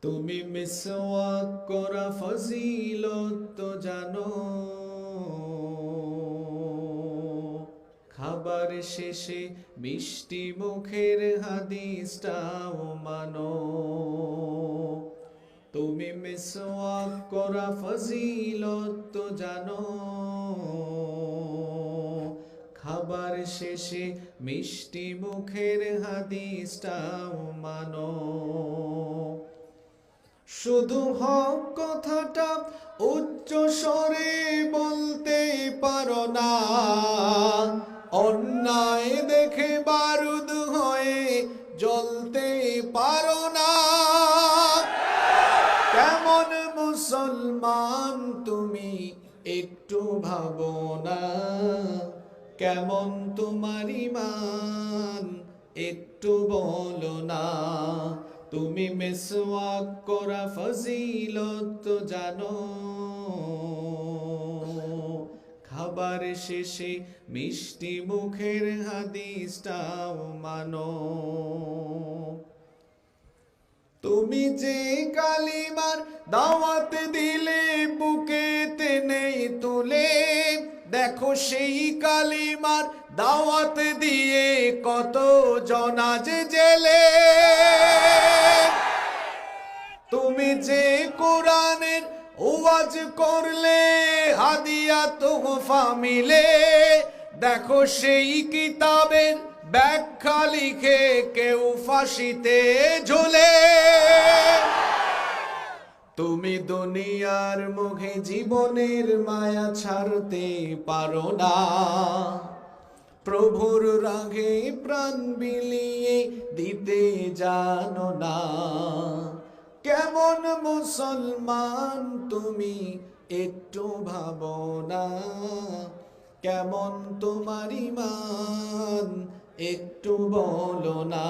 তুমি মিসওয়াক করা ফজিলত তো জানো, খাবার শেষে মিষ্টি মুখের হাদিসটাও মানো। তুমি মিসওয়াক করা ফজিলত তো জানো, খাবার শেষে মিষ্টি মুখের হাদিসটাও মানো। শুধু হক কথাটা উচ্চ স্বরে বলতে পারো না, অন্যায় দেখে বারুদ হয়ে জ্বলতে পারো না। কেমন মুসলমান তুমি একটু ভাবো না, কেমন তোমার ঈমান একটু বলো না। তুমি মিসওয়াক করা ফজিলত জানো, খাবার শেষে মিষ্টি মুখের হাদিসটাও মানো। তুমি যে কালিমার দাওয়াত দিলে বুকে টেনে তুলে, দেখো সেই কালিমার দাওয়াত দিয়ে কত জনাজ জেলে। তুমি যে কোরআনের ওয়াজ করলে হাদিয়া তোহফা মিলে, দেখো সেই কিতাবের ব্যাখ্যা লিখে কেউ ফাঁসিতে ঝুলে। তুমি দুনিয়ার মুখে জীবনের মায়া ছাড়তে পারো না, প্রভুর রাগে প্রাণ বিলিয়ে দিতে জানো না। কেমন মুসলমান তুমি একটু ভাবো না, কেমন তোমার ঈমান একটু বলো না।